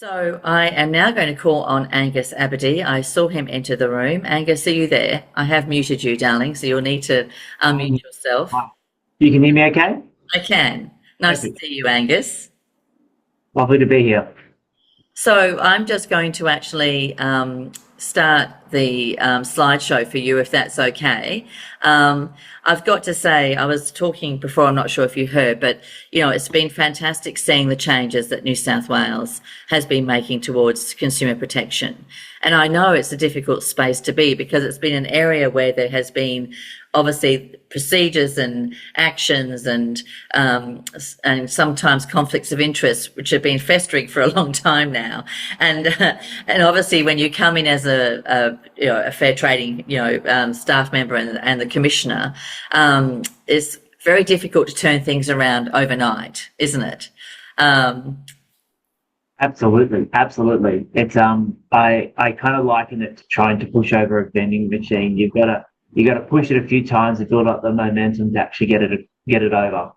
So I am now going to call on Angus Abadee. I saw him enter the room. Angus, are you there? I have muted you, darling, so you'll need to unmute yourself. Hi. You can hear me okay? I can. Nice to Perfect. see you, Angus. Lovely to be here. So I'm just going to actually start the slideshow for you, if that's okay. I've got to say, I was talking before, I'm not sure if you heard, but it's been fantastic seeing the changes that New South Wales has been making towards consumer protection. And I know it's a difficult space to be because it's been an area where there has been obviously procedures and actions and sometimes conflicts of interest which have been festering for a long time now. And obviously when you come in as a fair trading staff member and the commissioner, it's very difficult to turn things around overnight, isn't it? Absolutely, absolutely. It's I kind of liken it to trying to push over a vending machine. You got to push it a few times to build up the momentum to actually get it over.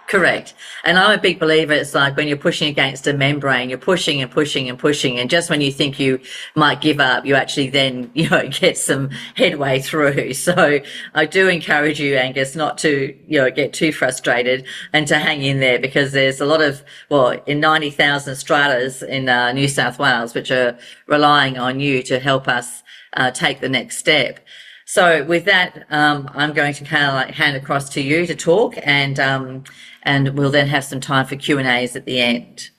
Correct. And I'm a big believer, it's like when you're pushing against a membrane, you're pushing and pushing and pushing. And just when you think you might give up, you actually then, get some headway through. So I do encourage you, Angus, not to, get too frustrated and to hang in there because there's a lot of, in 90,000 stratas in New South Wales, which are relying on you to help us take the next step. So with that, I'm going to kind of like hand across to you to talk and we'll then have some time for Q&As at the end.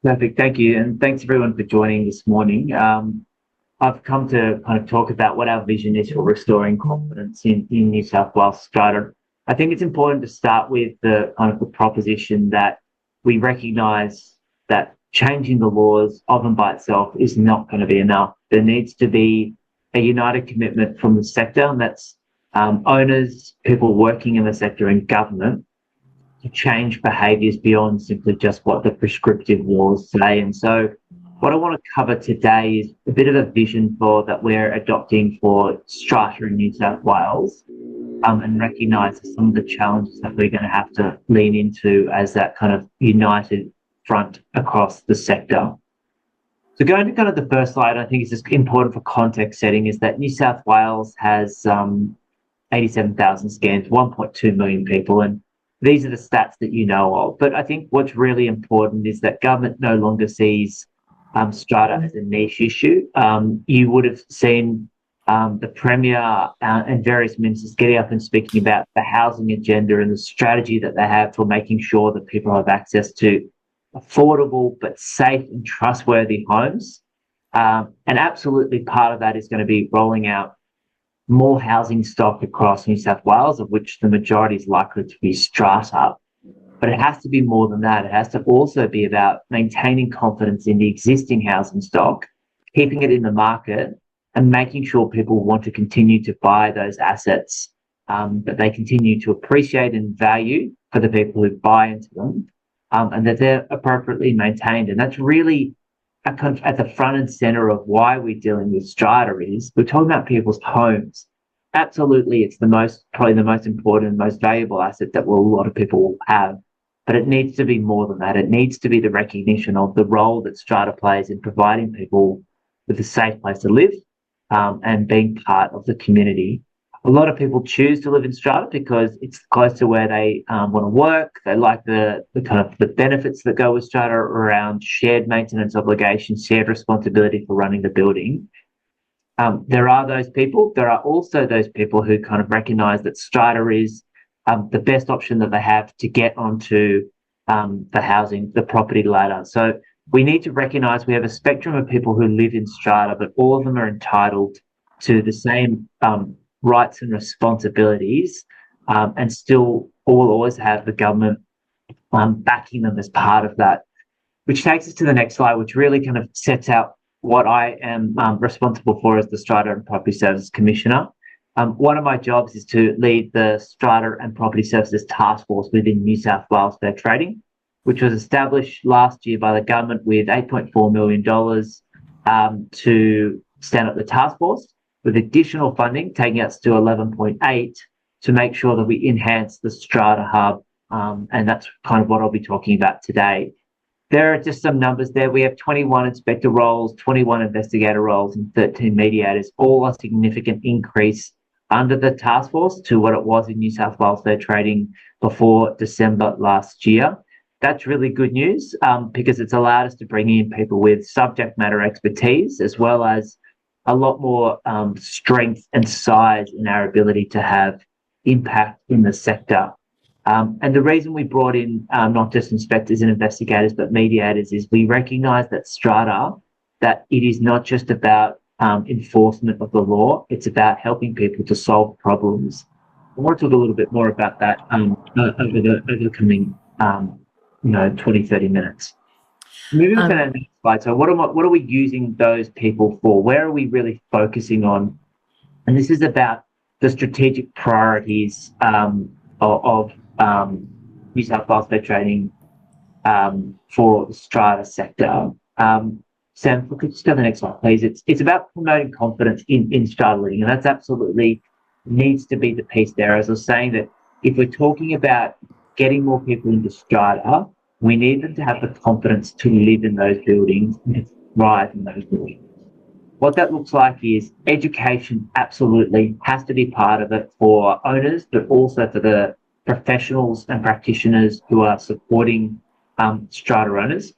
Perfect. Thank you. And thanks everyone for joining this morning. I've come to kind of talk about what our vision is for restoring confidence in New South Wales Strata. I think it's important to start with the kind of the proposition that we recognise that changing the laws of and by itself is not going to be enough. There needs to be a united commitment from the sector, and that's owners, people working in the sector and government to change behaviours beyond simply just what the prescriptive laws say. And so what I want to cover today is a bit of a vision for that we're adopting for Strata in New South Wales and recognise some of the challenges that we're going to have to lean into as that kind of united front across the sector. So going to kind of the first slide, I think is just important for context setting, is that New South Wales has 87,000 scans, 1.2 million people, and these are the stats that you know of. But I think what's really important is that government no longer sees strata as a niche issue. You would have seen the Premier and various ministers getting up and speaking about the housing agenda and the strategy that they have for making sure that people have access to affordable but safe and trustworthy homes. And absolutely part of that is going to be rolling out more housing stock across New South Wales, of which the majority is likely to be strata. But it has to be more than that. It has to also be about maintaining confidence in the existing housing stock, keeping it in the market, and making sure people want to continue to buy those assets, that they continue to appreciate and value for the people who buy into them, and that they're appropriately maintained. And that's really at the front and center of why we're dealing with strata. Is we're talking about people's homes. Absolutely, it's probably the most important and most valuable asset that a lot of people will have. But it needs to be more than that. It needs to be the recognition of the role that strata plays in providing people with a safe place to live, and being part of the community. A lot of people choose to live in strata because it's close to where they want to work. They like the kind of the benefits that go with strata around shared maintenance obligations, shared responsibility for running the building. There are those people. There are also those people who kind of recognise that strata is the best option that they have to get onto the property ladder. So we need to recognise we have a spectrum of people who live in strata, but all of them are entitled to the same rights and responsibilities, and still will always have the government backing them as part of that. Which takes us to the next slide, which really kind of sets out what I am responsible for as the Strata and Property Services Commissioner. One of my jobs is to lead the Strata and Property Services Task Force within New South Wales Fair Trading, which was established last year by the government with $8.4 million to stand up the task force, with additional funding taking us to 11.8 to make sure that we enhance the Strata Hub, and that's kind of what I'll be talking about today. there are just some numbers there. We have 21 inspector roles, 21 investigator roles, and 13 mediators, all a significant increase under the task force to what it was in New South Wales fair trading before December last year. That's really good news because it's allowed us to bring in people with subject matter expertise as well as a lot more strength and size in our ability to have impact in the sector. And the reason we brought in not just inspectors and investigators, but mediators is we recognise that Strata, that it is not just about enforcement of the law, it's about helping people to solve problems. I want to talk a little bit more about that over the coming 20, 30 minutes. Moving on to the next slide. So what are we using those people for? Where are we really focusing on? And this is about the strategic priorities of New South Wales fair trading for the strata sector. Sam, if we could just go to the next slide, please. It's about promoting confidence in strata leading, and that's absolutely needs to be the piece there. As I was saying, that if we're talking about getting more people into strata, we need them to have the confidence to live in those buildings and thrive in those buildings. What that looks like is education absolutely has to be part of it for owners, but also for the professionals and practitioners who are supporting strata owners.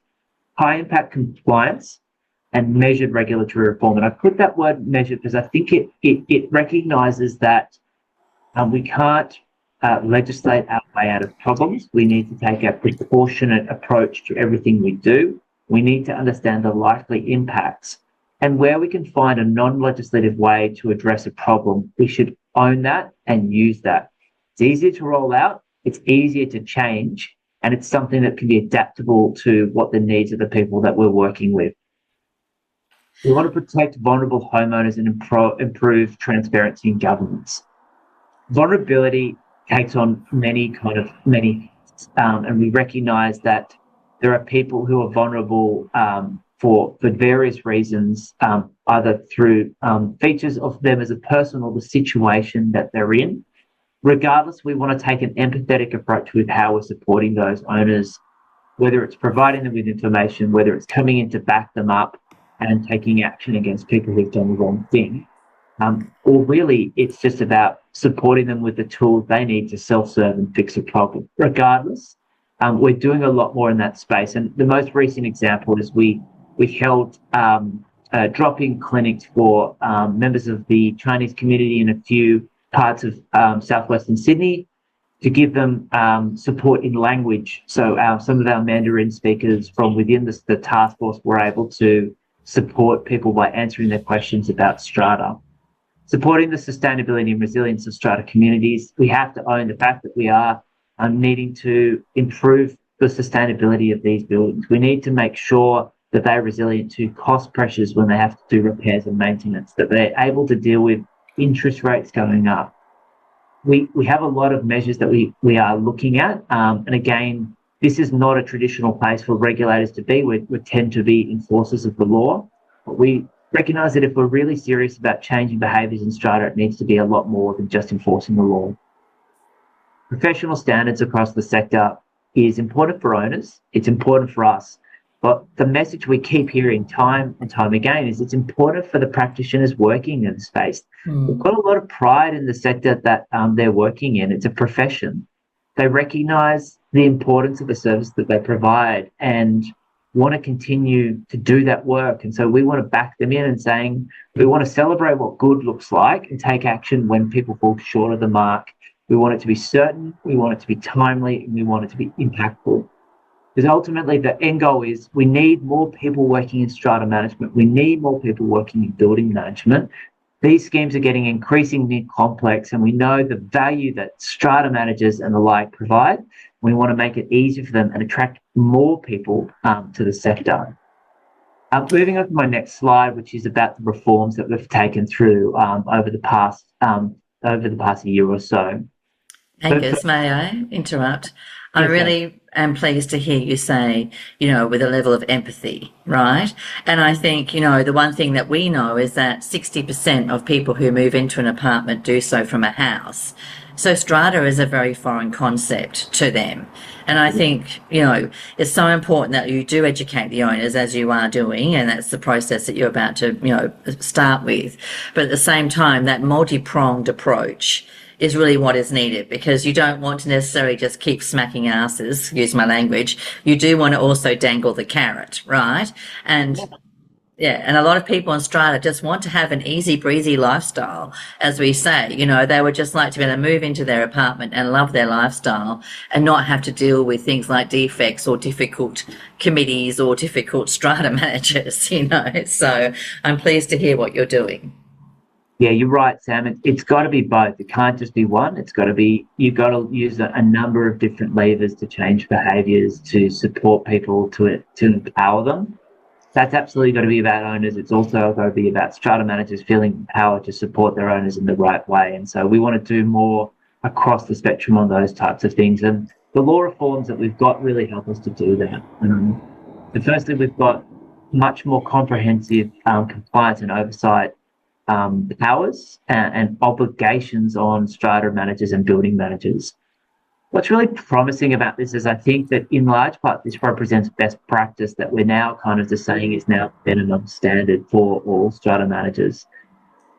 High impact compliance and measured regulatory reform. And I put that word measured because I think it recognises that we can't legislate our way out of problems. We need to take a proportionate approach to everything we do. We need to understand the likely impacts. And where we can find a non-legislative way to address a problem, we should own that and use that. It's easier to roll out, it's easier to change, and it's something that can be adaptable to what the needs of the people that we're working with. We want to protect vulnerable homeowners and improve transparency in governance. Vulnerability takes on many, and we recognise that there are people who are vulnerable for various reasons, either through features of them as a person or the situation that they're in. Regardless, we want to take an empathetic approach with how we're supporting those owners, whether it's providing them with information, whether it's coming in to back them up and taking action against people who've done the wrong thing. Or really, it's just about supporting them with the tools they need to self-serve and fix a problem. Regardless, we're doing a lot more in that space. And the most recent example is we held drop-in clinics for members of the Chinese community in a few parts of southwestern Sydney to give them support in language. So some of our Mandarin speakers from within the task force were able to support people by answering their questions about strata. Supporting the sustainability and resilience of strata communities, we have to own the fact that we are needing to improve the sustainability of these buildings. We need to make sure that they're resilient to cost pressures when they have to do repairs and maintenance, that they're able to deal with interest rates going up. We have a lot of measures that we are looking at. And again, this is not a traditional place for regulators to be. We tend to be enforcers of the law. But we recognise that if we're really serious about changing behaviours in strata, it needs to be a lot more than just enforcing the law. Professional standards across the sector is important for owners. It's important for us. But the message we keep hearing time and time again is it's important for the practitioners working in the space. We've got a lot of pride in the sector that they're working in. It's a profession. They recognise the importance of the service that they provide and want to continue to do that work. And so we want to back them in and saying we want to celebrate what good looks like and take action when people fall short of the mark. We want it to be certain, we want it to be timely, and we want it to be impactful. Because ultimately the end goal is we need more people working in strata management. We need more people working in building management. These schemes are getting increasingly complex, and we know the value that strata managers and the like provide. We want to make it easier for them and attract more people to the sector. Moving on to my next slide, which is about the reforms that we've taken through over the past year or so. Angus, may I interrupt? I really am pleased to hear you say, with a level of empathy, right? And I think, the one thing that we know is that 60% of people who move into an apartment do so from a house. So strata is a very foreign concept to them. And I think, it's so important that you do educate the owners as you are doing, and that's the process that you're about to, start with. But at the same time, that multi-pronged approach is really what is needed, because you don't want to necessarily just keep smacking asses, excuse my language. You do want to also dangle the carrot, right? And yeah, and a lot of people in strata just want to have an easy breezy lifestyle, as we say. They would just like to be able to move into their apartment and love their lifestyle and not have to deal with things like defects or difficult committees or difficult strata managers, So I'm pleased to hear what you're doing. Yeah, you're right, Sam. It's got to be both. It can't just be one. You've got to use a number of different levers to change behaviours, to support people, to empower them. That's absolutely got to be about owners. It's also got to be about strata managers feeling empowered to support their owners in the right way. And so we want to do more across the spectrum on those types of things. And the law reforms that we've got really help us to do that. And firstly, we've got much more comprehensive compliance and oversight powers and obligations on strata managers and building managers. What's really promising about this is I think that in large part this represents best practice that we're now kind of just saying is now minimum standard for all strata managers.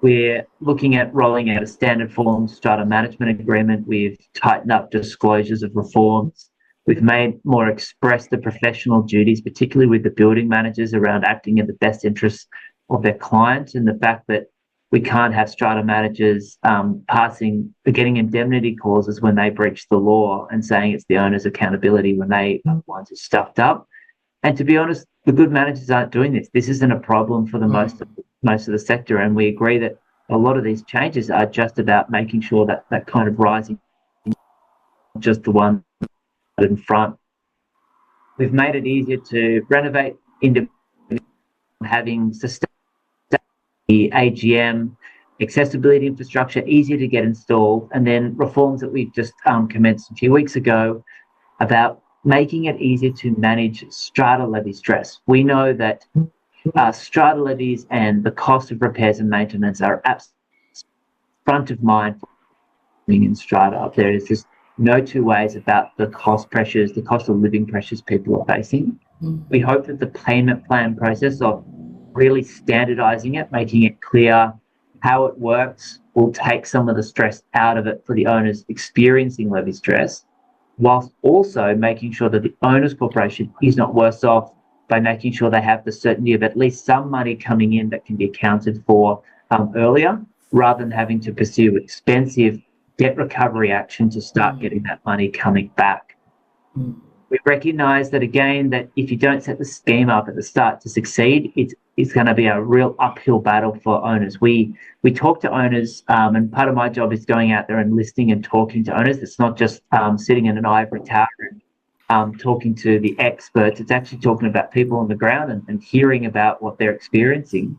We're looking at rolling out a standard form strata management agreement. We've tightened up disclosures of reforms. We've made more express the professional duties, particularly with the building managers, around acting in the best interests of their client, and the fact that we can't have strata managers getting indemnity clauses when they breach the law and saying it's the owner's accountability when they ones are stuffed up. And to be honest, the good managers aren't doing this. This isn't a problem for the most of the sector, and we agree that a lot of these changes are just about making sure that that kind of rising, just the one in front. We've made it easier to renovate into having sustained the AGM, accessibility infrastructure, easier to get installed, and then reforms that we've just commenced a few weeks ago about making it easier to manage strata levy stress. We know that strata levies and the cost of repairs and maintenance are absolutely front of mind for in strata. There is just no two ways about the cost pressures, the cost of living pressures people are facing. We hope that the payment plan process of really standardising it, making it clear how it works, will take some of the stress out of it for the owners experiencing levy stress, whilst also making sure that the owners corporation is not worse off by making sure they have the certainty of at least some money coming in that can be accounted for earlier, rather than having to pursue expensive debt recovery action to start getting that money coming back. We recognise that, again, that if you don't set the scheme up at the start to succeed, it's going to be a real uphill battle for owners. We talk to owners, and part of my job is going out there and listening and talking to owners. It's not just sitting in an ivory tower and talking to the experts. It's actually talking about people on the ground and hearing about what they're experiencing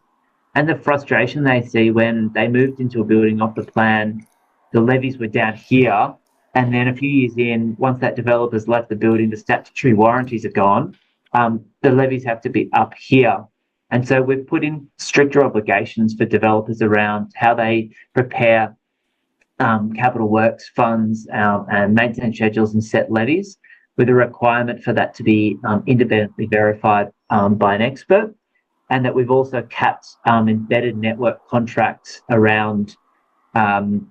and the frustration they see when they moved into a building off the plan. The levies were down here, and then a few years in, once that developer's left the building, the statutory warranties are gone. The levies have to be up here. And so we've put in stricter obligations for developers around how they prepare capital works funds and maintenance schedules and set levies, with a requirement for that to be independently verified by an expert. And that we've also capped embedded network contracts around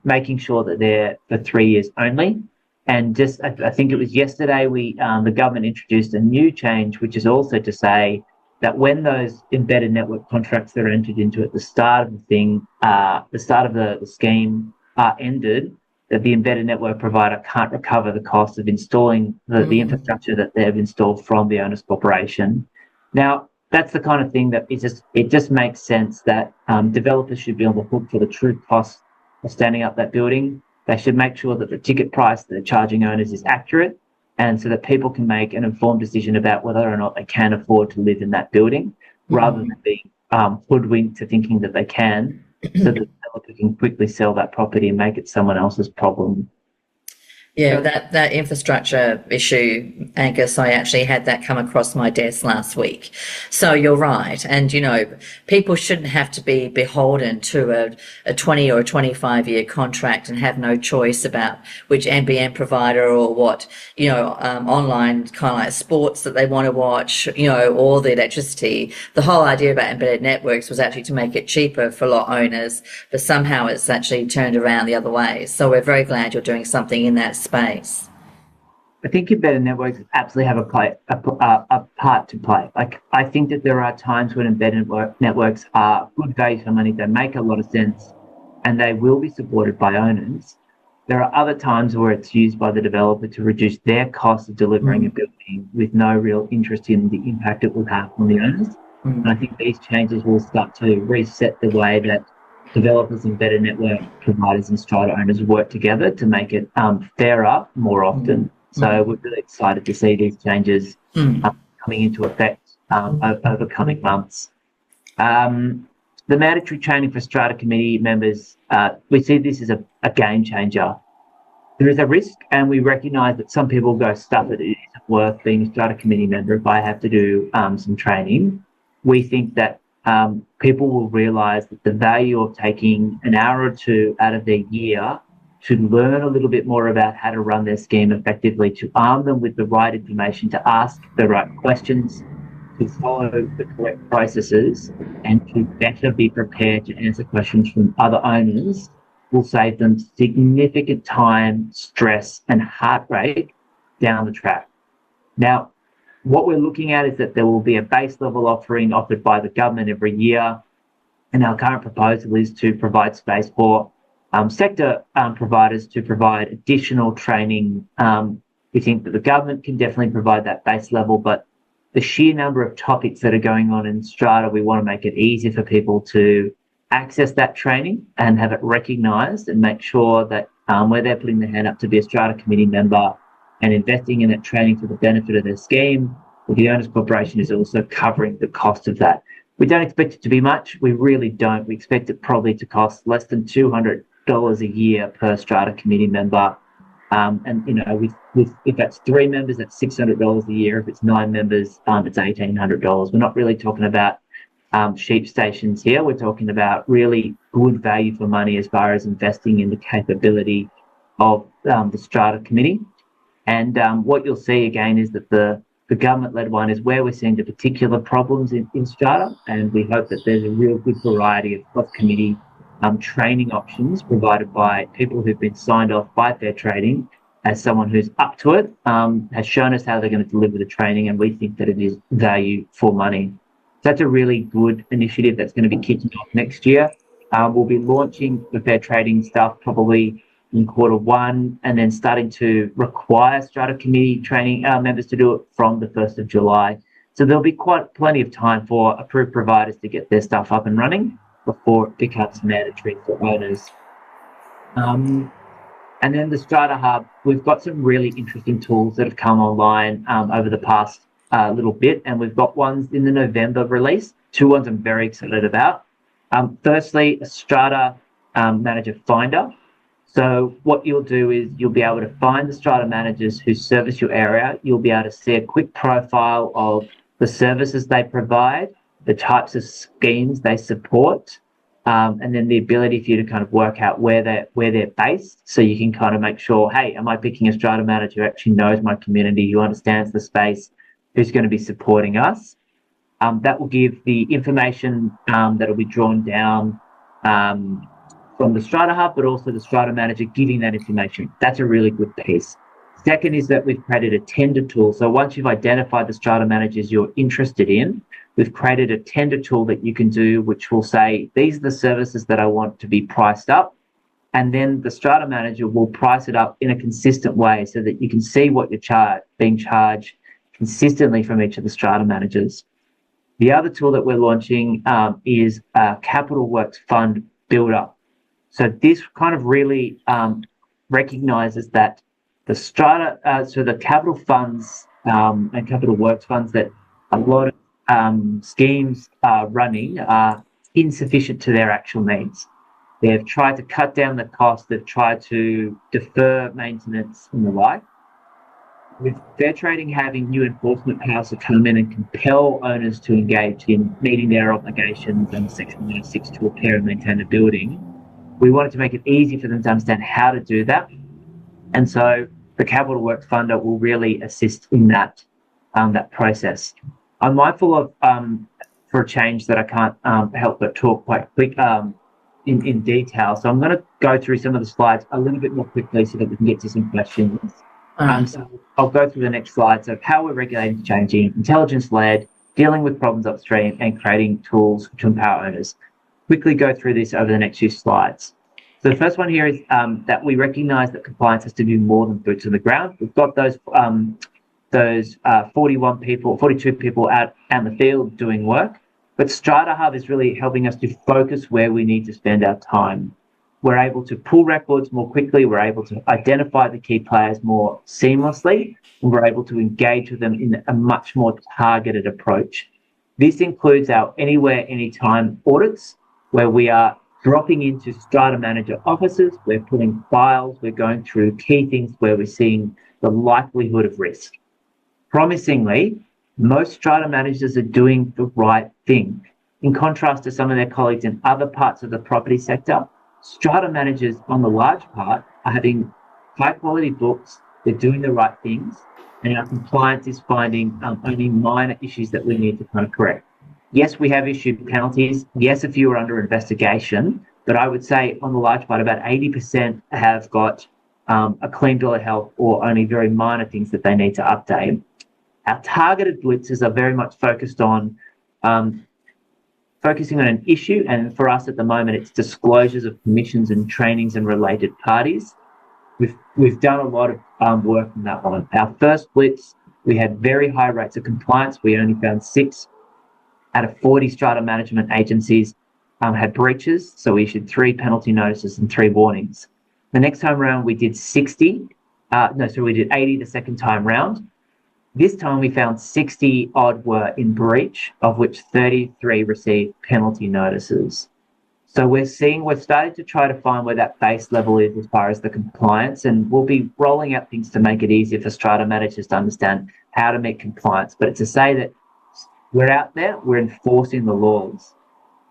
making sure that they're for 3 years only. And just, I think it was yesterday, the government introduced a new change, which is also to say that when those embedded network contracts that are entered into at the start of the scheme are ended, that the embedded network provider can't recover the cost of installing the infrastructure that they've installed from the owner's corporation. Now, that's the kind of thing that it just makes sense that developers should be on the hook for the true cost of standing up that building. They should make sure that the ticket price that they're charging owners is accurate, and so that people can make an informed decision about whether or not they can afford to live in that building, rather than being hoodwinked to thinking that they can, so that the developer can quickly sell that property and make it someone else's problem. Yeah, that infrastructure issue, Angus, I actually had that come across my desk last week. So you're right. And, people shouldn't have to be beholden to a 20 or a 25-year contract and have no choice about which NBN provider or what, online kind of like sports that they want to watch, or the electricity. The whole idea about embedded networks was actually to make it cheaper for lot owners, but somehow it's actually turned around the other way. So we're very glad you're doing something in that space. I think embedded networks absolutely have a part to play. Like, I think that there are times when networks are good value for money. They make a lot of sense, and they will be supported by owners. There are other times where it's used by the developer to reduce their cost of delivering a building with no real interest in the impact it will have on the owners. And I think these changes will start to reset the way that developers, embedded network providers, and strata owners work together to make it fairer more often. So we're really excited to see these changes coming into effect over coming months. The mandatory training for strata committee members, we see this as a game changer. There is a risk, and we recognise that some people go, stuff it, it isn't worth being a strata committee member if I have to do some training. We think that people will realise that the value of taking an hour or two out of their year to learn a little bit more about how to run their scheme effectively, to arm them with the right information, to ask the right questions, to follow the correct processes, and to better be prepared to answer questions from other owners will save them significant time, stress, and heartbreak down the track. Now, what we're looking at is that there will be a base level offering offered by the government every year, and our current proposal is to provide space for sector providers to provide additional training. We think that the government can definitely provide that base level, but the sheer number of topics that are going on in strata, we want to make it easy for people to access that training and have it recognised, and make sure that where they're putting their hand up to be a strata committee member and investing in that training for the benefit of their scheme, the owners corporation is also covering the cost of that. We don't expect it to be much. We really don't. We expect it probably to cost less than $200 a year per strata committee member. And if that's 3 members, that's $600 a year. If it's 9 members, it's $1,800. We're not really talking about sheep stations here. We're talking about really good value for money as far as investing in the capability of the strata committee. And what you'll see again is that the government-led one is where we're seeing the particular problems in strata, and we hope that there's a real good variety of cross-committee training options provided by people who've been signed off by Fair Trading as someone who's up to it, has shown us how they're going to deliver the training, and we think that it is value for money. So that's a really good initiative that's going to be kicking off next year. We'll be launching the Fair Trading stuff probably in Q1, and then starting to require strata committee training members to do it from the 1st of July. So there'll be plenty of time for approved providers to get their stuff up and running before it becomes mandatory for owners. And then the Strata Hub, we've got some really interesting tools that have come online over the past little bit, and we've got ones in the November release, 2 ones I'm very excited about. Firstly, a Strata Manager Finder. So what you'll do is you'll be able to find the strata managers who service your area. You'll be able to see a quick profile of the services they provide, the types of schemes they support, and then the ability for you to kind of work out where they're based. So you can kind of make sure, hey, am I picking a strata manager who actually knows my community, who understands the space, who's going to be supporting us? That will give the information that will be drawn down from the Strata Hub, but also the Strata Manager giving that information. That's a really good piece. Second is that we've created a tender tool. So once you've identified the Strata Managers you're interested in, we've created a tender tool that you can do, which will say, these are the services that I want to be priced up. And then the Strata Manager will price it up in a consistent way so that you can see what you're being charged consistently from each of the Strata Managers. The other tool that we're launching is a Capital Works Fund Builder. So this kind of really recognises that the strata, so the capital funds and capital works funds that a lot of schemes are running are insufficient to their actual needs. They've tried to cut down the cost. They've tried to defer maintenance and the like. With fair trading having new enforcement powers to come in and compel owners to engage in meeting their obligations under Section 106 to repair and maintain a building, we wanted to make it easy for them to understand how to do that. And so the Capital Works Funder will really assist in that process. I'm mindful of, for a change, that I can't help but talk quite quick in detail. So I'm going to go through some of the slides a little bit more quickly so that we can get to some questions. So I'll go through the next slides of how we're regulating changing, intelligence-led, dealing with problems upstream, and creating tools to empower owners. Quickly go through this over the next few slides. So the first one here is that we recognise that compliance has to be more than boots on the ground. We've got those 42 people out in the field doing work, but Strata Hub is really helping us to focus where we need to spend our time. We're able to pull records more quickly. We're able to identify the key players more seamlessly, and we're able to engage with them in a much more targeted approach. This includes our anywhere, anytime audits, where we are dropping into strata manager offices. We're pulling files. We're going through key things where we're seeing the likelihood of risk. Promisingly, most strata managers are doing the right thing. In contrast to some of their colleagues in other parts of the property sector, strata managers, on the large part, are having high quality books. They're doing the right things, and our compliance is finding only minor issues that we need to kind of correct. Yes, we have issued penalties. Yes, a few are under investigation, but I would say on the large part, about 80% have got a clean bill of health or only very minor things that they need to update. Our targeted blitzes are very much focused on focusing on an issue, and for us at the moment, it's disclosures of commissions and trainings and related parties. We've done a lot of work on that one. Our first blitz, we had very high rates of compliance. We only found 6 out of 40 strata management agencies had breaches, so we issued 3 penalty notices and 3 warnings. The next time round, we did 80 the second time round. This time we found 60 odd were in breach, of which 33 received penalty notices. So we're starting to try to find where that base level is as far as the compliance, and we'll be rolling out things to make it easier for strata managers to understand how to meet compliance. But to say that we're out there, we're enforcing the laws.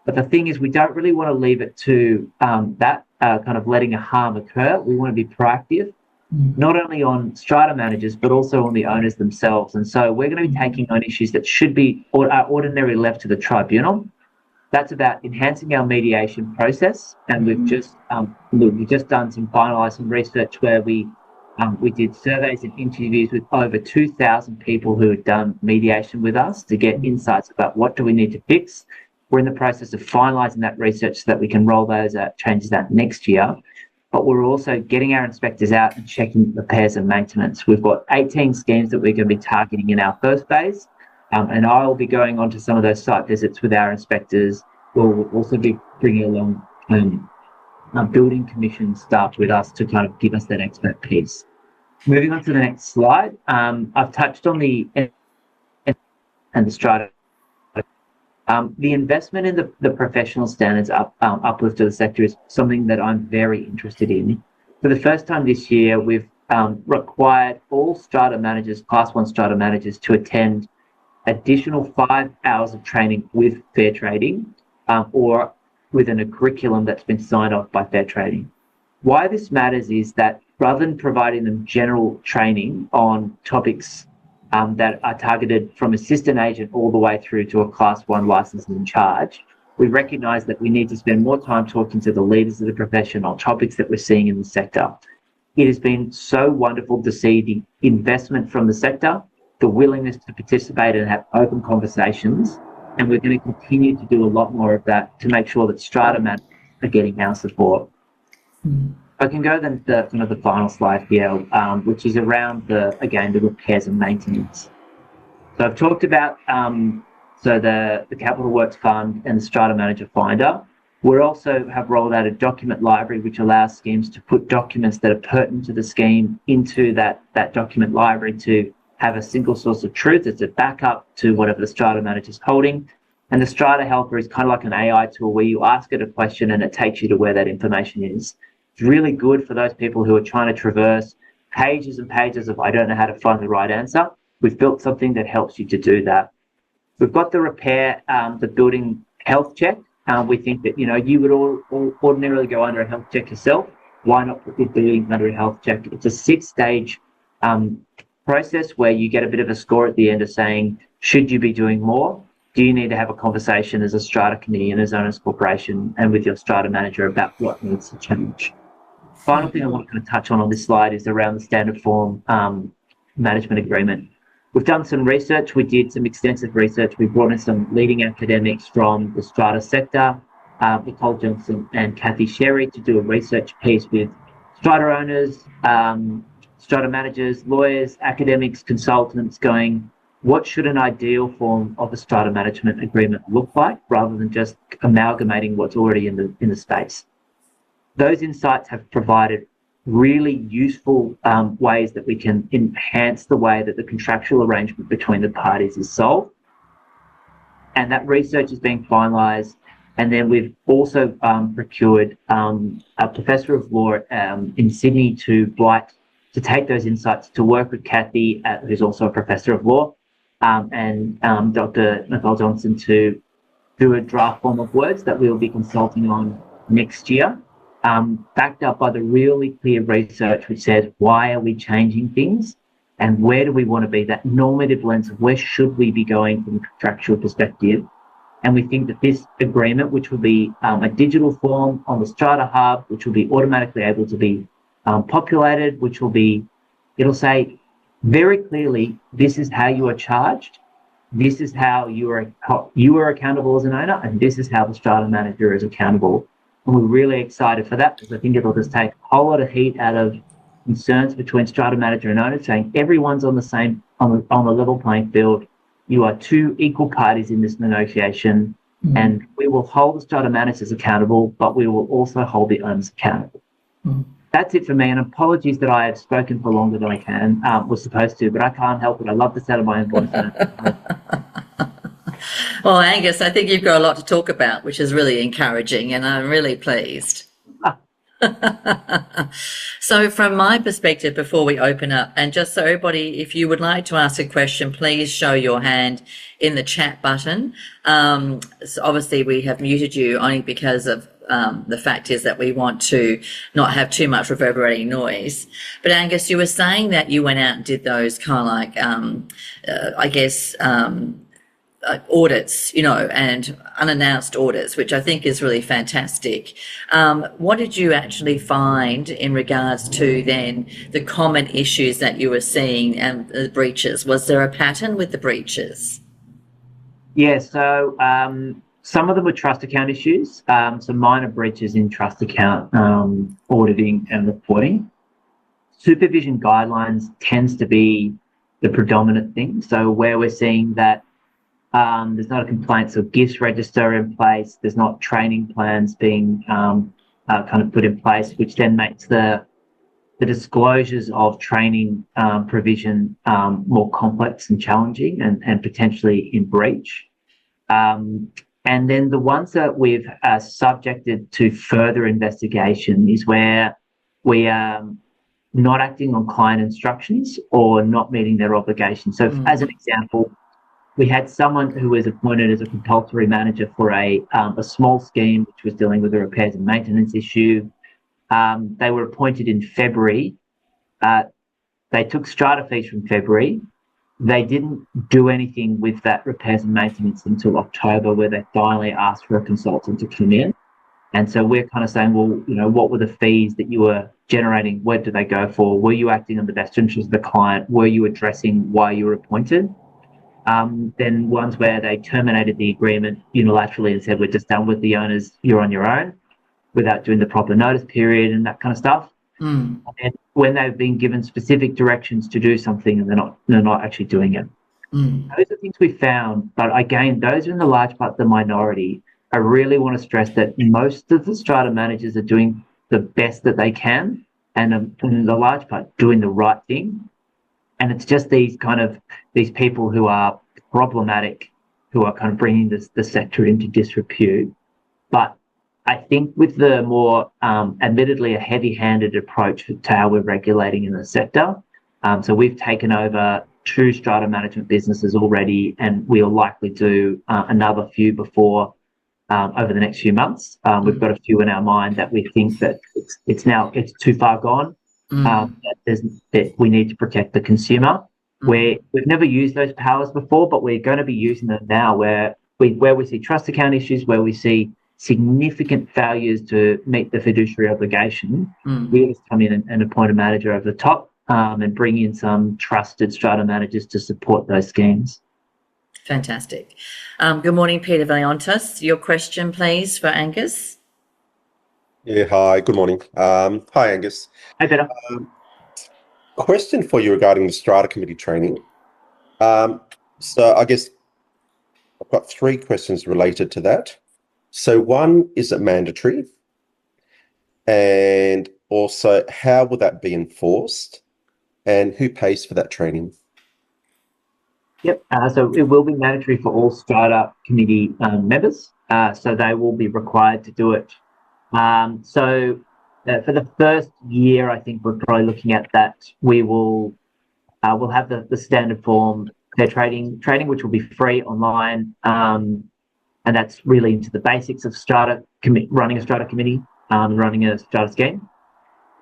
But the thing is, we don't really want to leave it to kind of letting a harm occur. We want to be proactive, not only on strata managers, but also on the owners themselves. And so we're going to be taking on issues that should be ordinarily left to the tribunal. That's about enhancing our mediation process. And we've just done some finalising research where we did surveys and interviews with over 2,000 people who had done mediation with us to get insights about what do we need to fix. We're in the process of finalising that research so that we can roll those changes out next year. But we're also getting our inspectors out and checking repairs and maintenance. We've got 18 schemes that we're going to be targeting in our first phase, and I'll be going on to some of those site visits with our inspectors. We'll also be bringing along building commission staff with us to kind of give us that expert piece. Moving on to the next slide, I've touched on the strata. The investment in the professional standards uplift of the sector is something that I'm very interested in. For the first time this year, we've required all strata managers, Class 1 strata managers, to attend additional 5 hours of training with fair trading or within a curriculum that's been signed off by fair trading. Why this matters is that rather than providing them general training on topics that are targeted from assistant agent all the way through to a Class 1 licensed in charge, we recognise that we need to spend more time talking to the leaders of the profession on topics that we're seeing in the sector. It has been so wonderful to see the investment from the sector, the willingness to participate and have open conversations, and we're going to continue to do a lot more of that to make sure that strata managers are getting our support. I can go then to the final slide here, which is around the repairs and maintenance. So I've talked about the Capital Works Fund and the Strata Manager Finder. We also have rolled out a document library which allows schemes to put documents that are pertinent to the scheme into that document library to have a single source of truth. It's a backup to whatever the strata manager is holding. And the Strata Helper is kind of like an AI tool where you ask it a question and it takes you to where that information is. It's really good for those people who are trying to traverse pages and pages of, I don't know how to find the right answer. We've built something that helps you to do that. We've got the repair, the building health check. We think that, you would all ordinarily go under a health check yourself. Why not put your building under a health check? It's a 6-stage process where you get a bit of a score at the end of saying, should you be doing more? Do you need to have a conversation as a strata committee and as owners corporation and with your strata manager about what needs to change? Final thing I want to touch on this slide is around the standard form management agreement. We've done some research. We did some extensive research. We brought in some leading academics from the strata sector, Nicole Johnson and Kathy Sherry, to do a research piece with strata owners, strata managers, lawyers, academics, consultants, going, what should an ideal form of a strata management agreement look like, rather than just amalgamating what's already in the space? Those insights have provided really useful ways that we can enhance the way that the contractual arrangement between the parties is solved. And that research is being finalised. And then we've also procured a professor of law in Sydney to take those insights to work with Kathy, who's also a professor of law, and Dr. Nicole Johnson to do a draft form of words that we'll be consulting on next year, backed up by the really clear research which says, why are we changing things and where do we want to be? That normative lens of where should we be going from a contractual perspective. And we think that this agreement, which will be a digital form on the Strata Hub, which will be automatically able to be populated, it'll say very clearly, this is how you are charged, this is how you are accountable as an owner, and this is how the strata manager is accountable. And we're really excited for that, because I think it'll just take a whole lot of heat out of concerns between strata manager and owner, saying everyone's on the level playing field. You are two equal parties in this negotiation, and we will hold the strata managers accountable, but we will also hold the owners accountable. That's it for me, and apologies that I have spoken for longer than I was supposed to, but I can't help it. I love the sound of my own voice. Well, Angus, I think you've got a lot to talk about, which is really encouraging, and I'm really pleased. So from my perspective, before we open up, and just so everybody, if you would like to ask a question, please show your hand in the chat button. So obviously we have muted you only because of the fact is that we want to not have too much reverberating noise. But Angus, you were saying that you went out and did those kind of like, audits, and unannounced audits, which I think is really fantastic. What did you actually find in regards to then the common issues that you were seeing and the breaches? Was there a pattern with the breaches? Yeah, so some of them were trust account issues, some minor breaches in trust account auditing and reporting. Supervision guidelines tends to be the predominant thing. So where we're seeing that there's not a complaints or gifts register in place, there's not training plans being kind of put in place, which then makes the disclosures of training provision more complex and challenging and potentially in breach. And then the ones that we've subjected to further investigation is where we are not acting on client instructions or not meeting their obligations. So as an example, we had someone who was appointed as a compulsory manager for a small scheme which was dealing with a repairs and maintenance issue. They were appointed in February. They took strata fees from February. They didn't do anything with that repairs and maintenance until October, where they finally asked for a consultant to come in. And so we're kind of saying, well, what were the fees that you were generating? Where did they go for? Were you acting in the best interest of the client? Were you addressing why you were appointed? Then ones where they terminated the agreement unilaterally and said, we're just done with the owners, you're on your own, without doing the proper notice period and that kind of stuff. And when they've been given specific directions to do something and they're not actually doing it. Those are things we found, but again, those are in the large part the minority. I really want to stress that most of the strata managers are doing the best that they can, and in the large part doing the right thing. And it's just these people who are problematic, who are kind of bringing the sector into disrepute. But I think with the more, admittedly, a heavy-handed approach to how we're regulating in the sector, so we've taken over 2 strata management businesses already, and we'll likely do another few before over the next few months. We've got a few in our mind that we think that it's too far gone. That we need to protect the consumer. We've never used those powers before, but we're going to be using them now where we see trust account issues, where we see significant failures to meet the fiduciary obligation. We just come in and appoint a manager over the top and bring in some trusted strata managers to support those schemes. Fantastic. Good morning, Peter Valiantis. Your question, please, for Angus. Yeah, hi, good morning. Hi, Angus. Hey, Peter. Question for you regarding the Strata Committee training. So I guess I've got 3 questions related to that. So one, is it mandatory? And also, how will that be enforced? And who pays for that training? Yep. So it will be mandatory for all Strata Committee members. So they will be required to do it. So for the first year, I think we're probably looking at that. We'll have the standard form fair trading training, which will be free online, and that's really into the basics of running a Strata Committee, running a Strata scheme.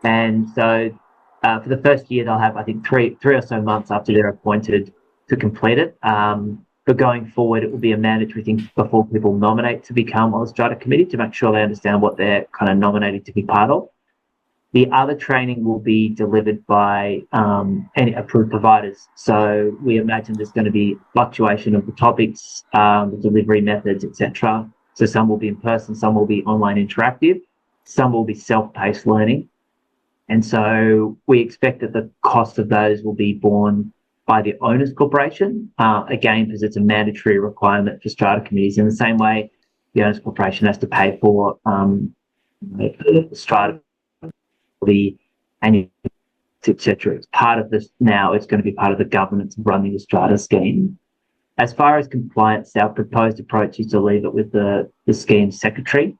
And so for the first year, they'll have, I think, three or so months after they're appointed to complete it. But going forward, it will be a mandatory thing before people nominate to become on the Strata Committee to make sure they understand what they're kind of nominated to be part of. The other training will be delivered by any approved providers. So we imagine there's going to be fluctuation of the topics, the delivery methods, etc. So some will be in person, some will be online interactive, some will be self-paced learning. And so we expect that the cost of those will be borne by the owners corporation, again, because it's a mandatory requirement for strata committees. In the same way, the owners corporation has to pay for the strata, the annual, etc. It's part of this now. It's going to be part of the governance of running the strata scheme. As far as compliance, our proposed approach is to leave it with the scheme secretary.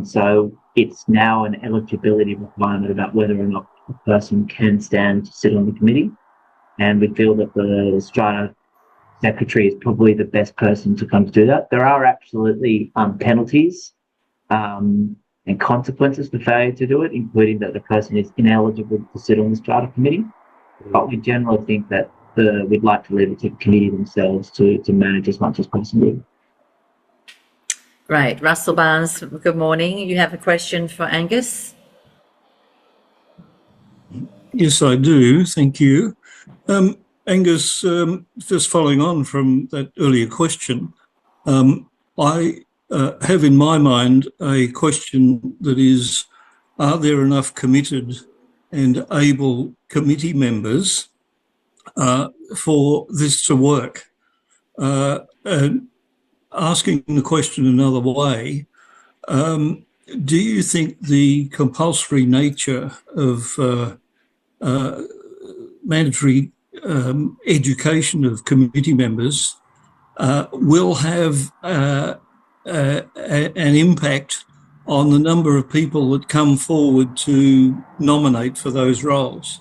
So it's now an eligibility requirement about whether or not a person can stand to sit on the committee. And we feel that the strata secretary is probably the best person to come to do that. There are absolutely penalties and consequences for failure to do it, including that the person is ineligible to sit on the strata committee. But we generally think that we'd like to leave it to the committee themselves to manage as much as possible. Great. Russell Barnes, good morning. You have a question for Angus? Yes, I do. Thank you. Angus, just following on from that earlier question, I have in my mind a question that is, are there enough committed and able committee members for this to work? And asking the question another way, do you think the compulsory nature of mandatory education of committee members will have an impact on the number of people that come forward to nominate for those roles?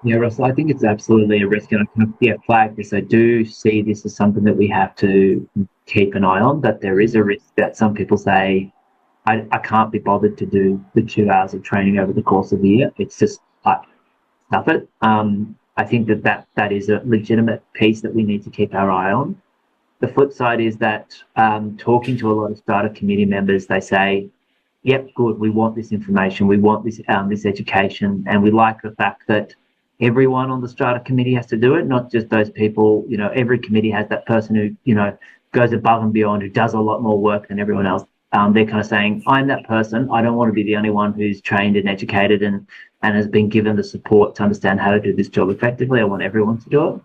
Yeah, Russell, I think it's absolutely a risk, and I kind of flag this. I do see this as something that we have to keep an eye on, that there is a risk that some people say, I can't be bothered to do the 2 hours of training over the course of the year. It's just stuff it. I think that is a legitimate piece that we need to keep our eye on. The flip side is that talking to a lot of strata committee members, they say, yep, good, we want this information, we want this education, and we like the fact that everyone on the strata committee has to do it, not just those people. You know, every committee has that person who, you know, goes above and beyond, who does a lot more work than everyone else. They're kind of saying, I'm that person. I don't want to be the only one who's trained and educated and has been given the support to understand how to do this job effectively. I want everyone to do it.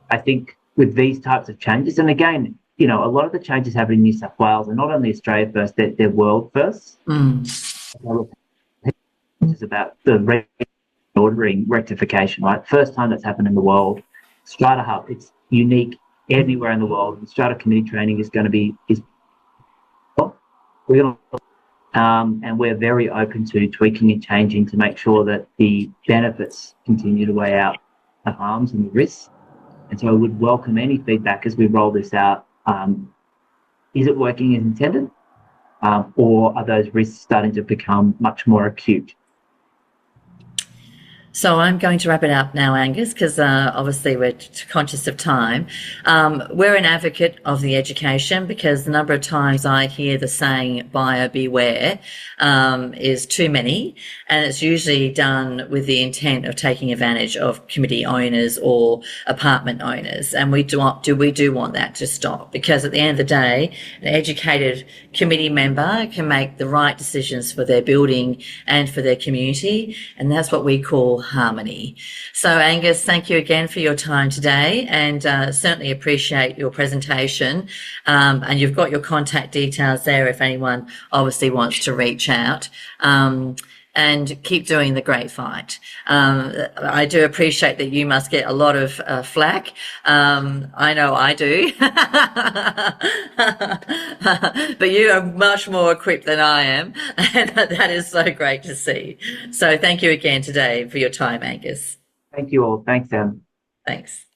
I think with these types of changes, and again, you know, a lot of the changes happen in New South Wales, and not only Australia first, they're world first. It's about the ordering rectification, right? First time that's happened in the world. Strata Hub, it's unique anywhere in the world. The Strata Committee training is going to be we're going to and we're very open to tweaking and changing to make sure that the benefits continue to weigh out the harms and the risks. And so I would welcome any feedback as we roll this out. Is it working as intended? Or are those risks starting to become much more acute? So I'm going to wrap it up now, Angus, because obviously we're conscious of time. We're an advocate of the education because the number of times I hear the saying buyer beware is too many, and it's usually done with the intent of taking advantage of committee owners or apartment owners, and we do want that to stop, because at the end of the day, an educated committee member can make the right decisions for their building and for their community, and that's what we call harmony. So Angus, thank you again for your time today, and certainly appreciate your presentation, and you've got your contact details there if anyone obviously wants to reach out. And keep doing the great fight. I do appreciate that you must get a lot of flack. I know I do. But you are much more equipped than I am, and that is so great to see. So thank you again today for your time, Angus. Thank you all. Thanks, Em. Thanks.